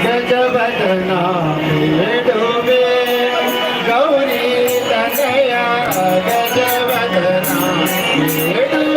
गजवदना वेणुवे गौरी तनया गजवदना वेणुवे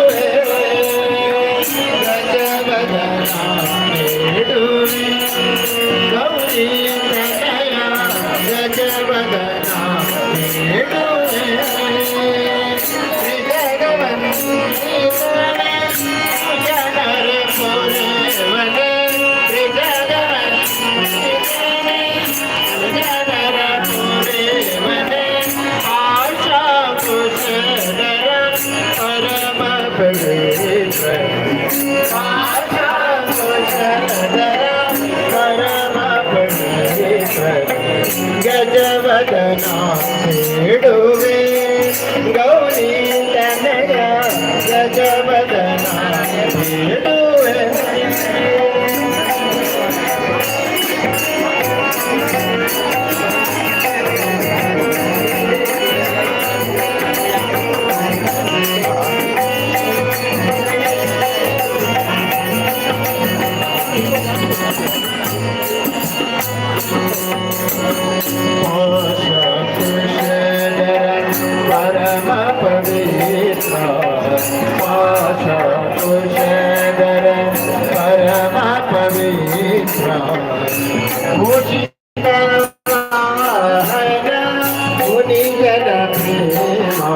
परम पवित्र आशा कुशेदर परम पवित्र मुनिजन प्रेमा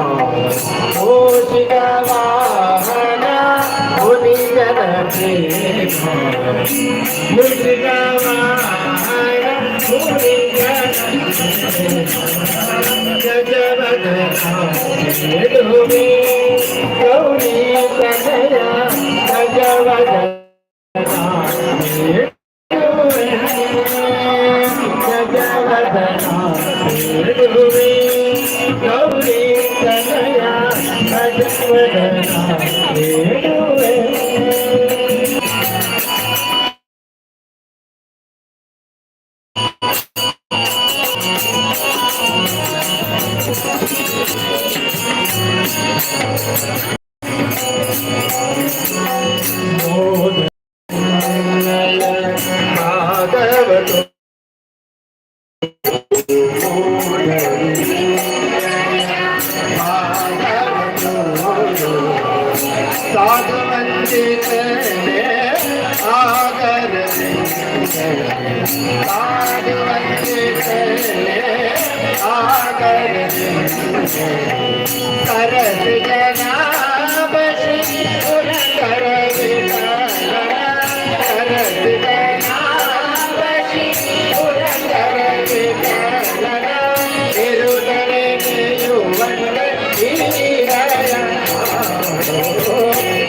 मूषिका वाहन मुनिजन प्रेमा मूषिका वाहन मुनिजन गजवदना वेणुवे गौरी तनया गजवदना वेणुवे गजवदना वेणुवे गौरी तनया गजवदना वेणुवे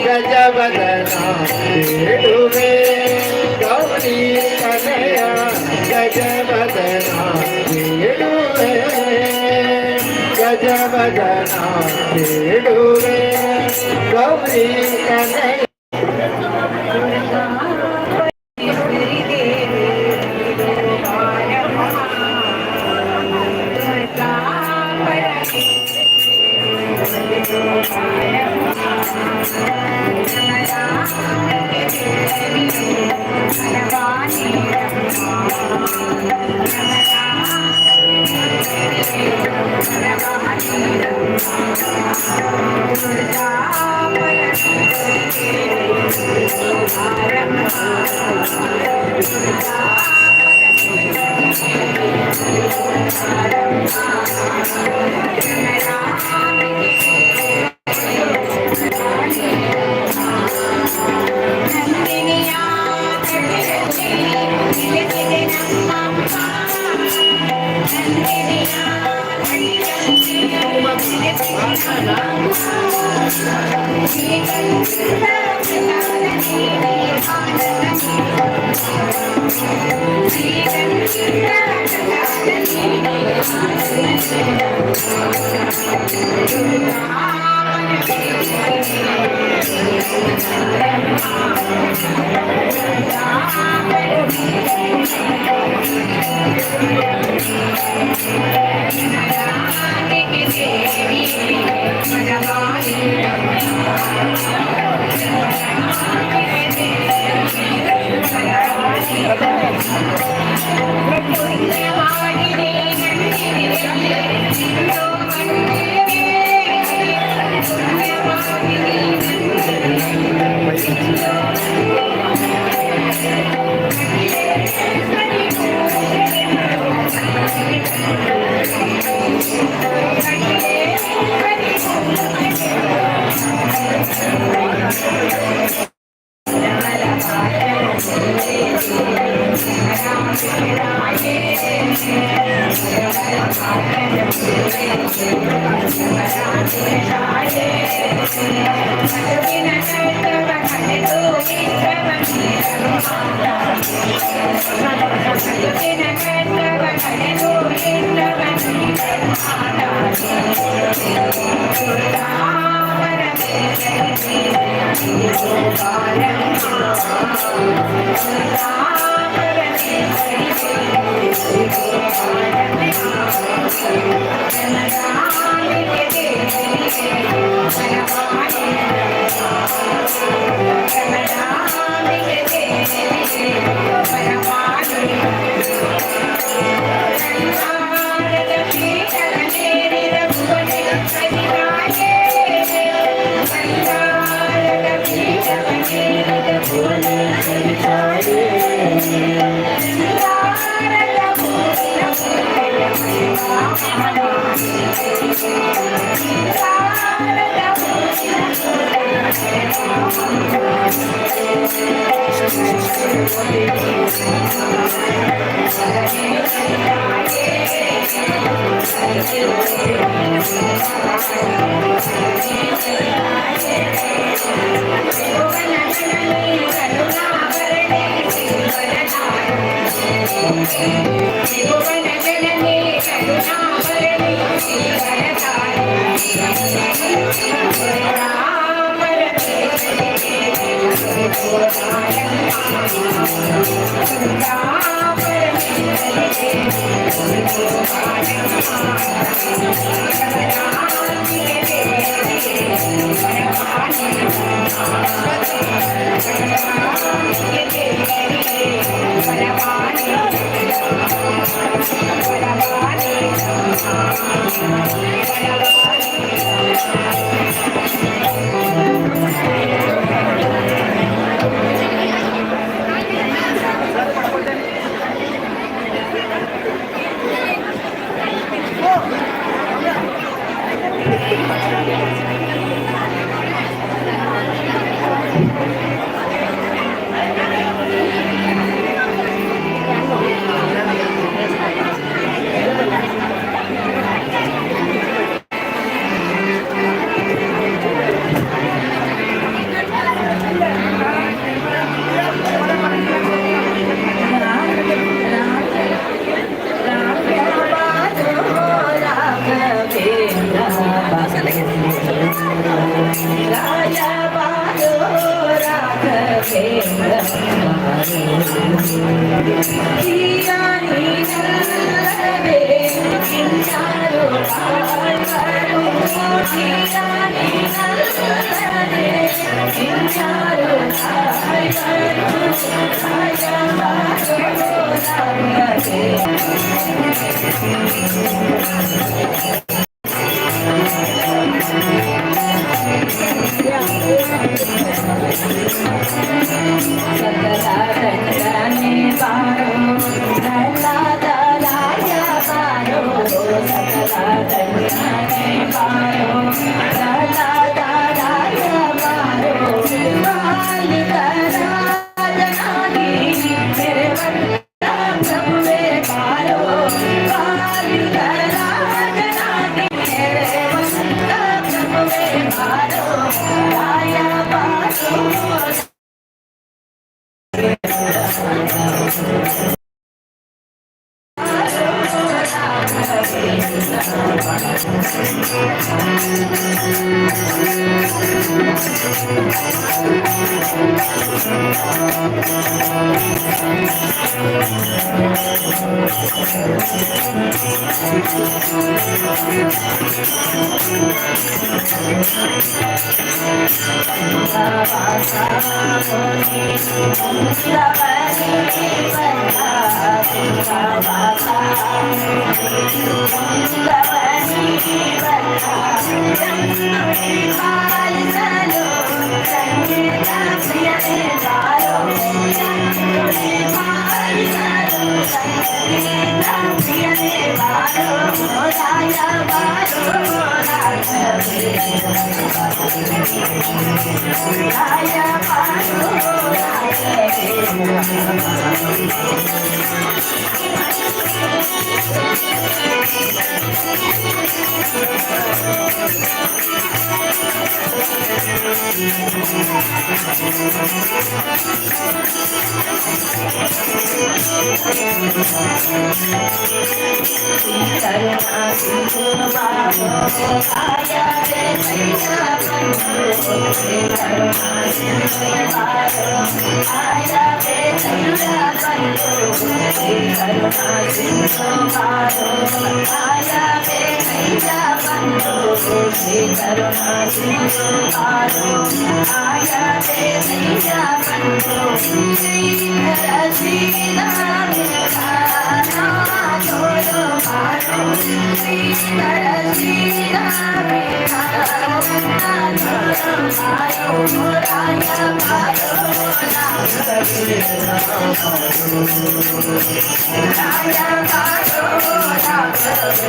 गजवदना वेणुवे गौरी तनया गजवदना वेणुवे गजवदना वेणुवे गौरी तनया Thank you.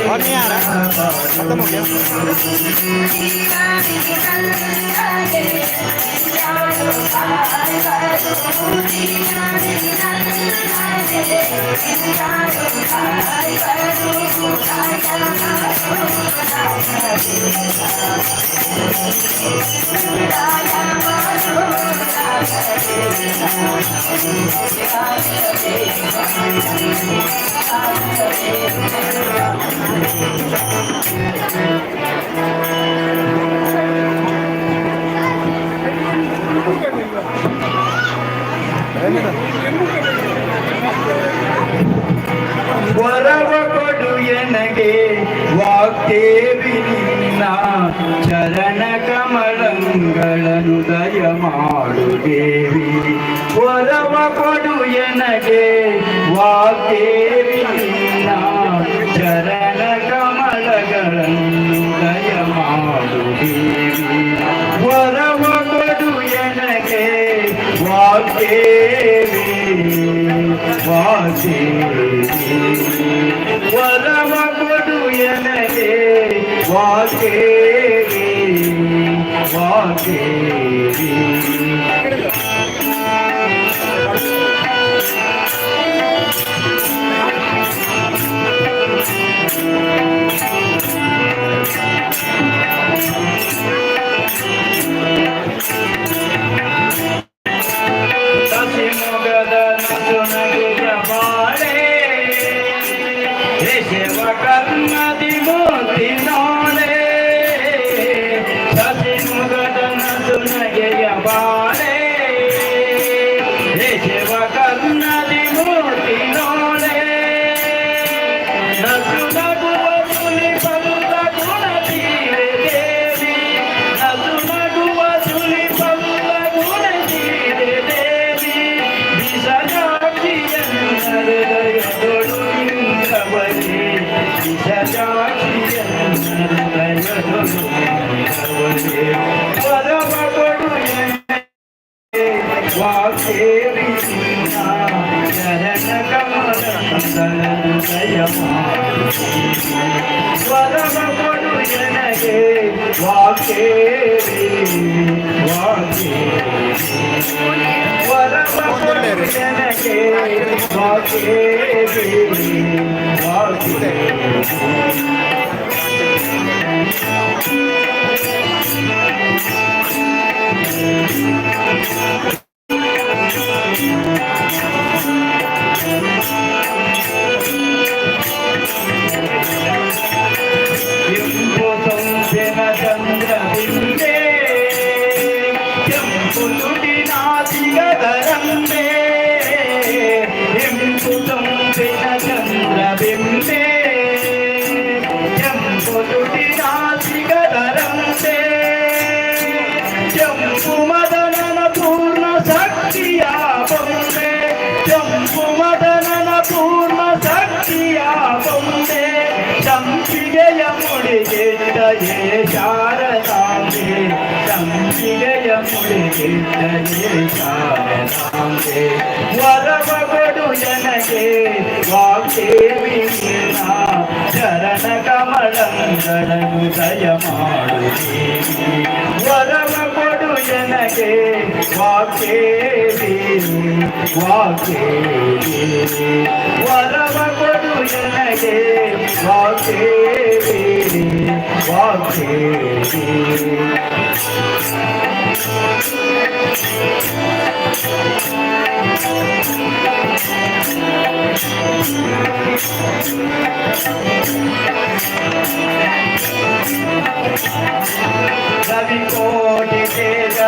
और नहीं आ रहा, खत्म हो गया। ವರವ ಕೊಡು ಎನಗೆ ವಾಗ್ದೇವಿ ನಿನ್ನ ಚರಣ ಕಮಲಗಳನ್ನು ದಯ ಮಾಡು ದೇವಿ. ವರವ ಕೊಡು ಎನಗೆ ವಾಗ್ದೇವಿ ನಿನ್ನ ಚರಣ ಕಮಲಗಳನ್ನು ದಯ ಮಾಡು ದೇವಿ. ವರವ ಕೊಡು ಎನಗೆ ವಾಗ್ದೇವಿ ವಾಗ್ದೇವಿ. ವರವ ಕೊಡು ಎನಗೆ ವಾಗ್ದೇವಿ ವಾಗ್ದೇವಿ. Thank you. ಎಂಬುದುಡಿ ನಾಸಿಗದರಂಬೆ ಎಂಬು ತಂಪಿನ ಚಂದ್ರಬಿಂಬೆ ಎಂಬುದುಡಿ ನಾಸಿಗದರಂಬೆ ಕೆಂಪು ಮದನನ ಪೂರ್ಣ ಶಕ್ತಿಯ ಬೊಂಬೆ ಕೆಂಪು ಮದನನ ಪೂರ್ಣ ಶಕ್ತಿಯ ಬೊಂಬೆ ಸಂಪಿಗೆಯ ಮುಡಿಗೆದ್ದಯೇ ಶಾರದಾಂಬೆ ಸಂಪಿಗೆಯ ಮುಡಿಗೆದ್ದಯೇ ಶಾರದಾಂಬೆ ವರವ ಕೊಡು ನನಗೆ ವಾಗ್ದೇವಿ ನಿನ್ನ ಚರಣ ಕಮಲಗಳನ್ನು ದಯ ಮಾಡು ದೇವಿ ವರವ ಕೊಡು ನನಗೆ ವಾಗ್ದೇವಿ ವಾಗ್ದೇವಿ ವರವ ಕೊಡು ನನಗೆ ವಾಗ್ದೇವಿ ವಾಗ್ದೇವಿ रवि कोटि तेज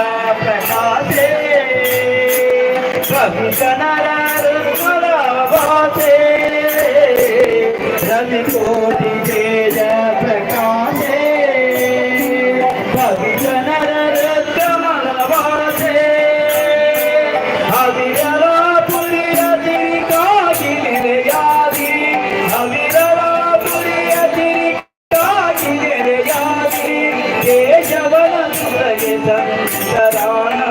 प्रकाशे कवि कनरवासे रवि कोटि तेज प्रकाशे कवि कनरवासे हविरला पुरिय तिरि कागिरे यादि हविरला पुरिय तिरि कागिरे यादि केशवन सुतगे संसरानवासे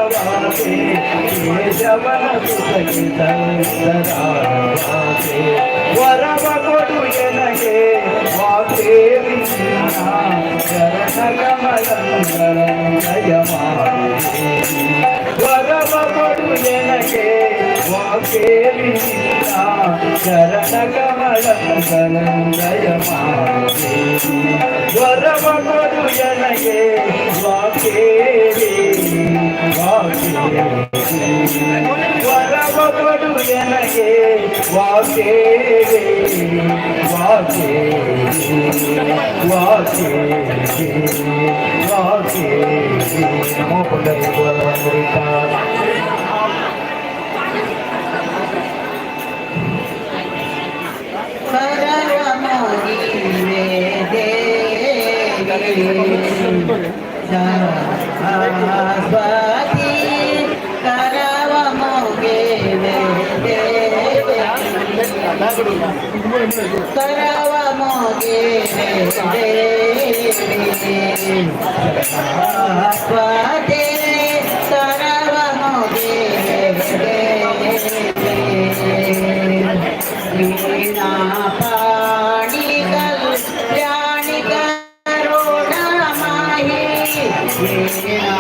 केशवन सुतगे संसरानवासे वरव कोडु एनगे वाग्देवी निನ್ನ चरण कमलಗಳನ್ನು ದಯ ಮಾಡು ದೇವಿ ವರವ ಕೊಡು ಎನಗೆ ವಾಗ್ದೇವಿ ನಿನ್ನ ಚರಣ ಕಮಲಗಳನ್ನು ದಯ ಮಾಡು ದೇವಿ ವರವ ಕೊಡು ಎನಗೆ ವಾಗ್ದೇವಿ ವಾಗ್ದೇವಿ ವರವ ಕೊಡು ಎನಗೆ ವಾಗ್ದೇವಿ ವಾಗ್ದೇವಿ ವಾಗ್ದೇವಿ ವಾಗ್ದೇವಿ ನಮೋ ಪುಂಡರೀಕ सरस्वती करव मोगे करव मोगे सरस्वती करव मोगे वीणा पाणी कल्याणी करुणा माही वीणा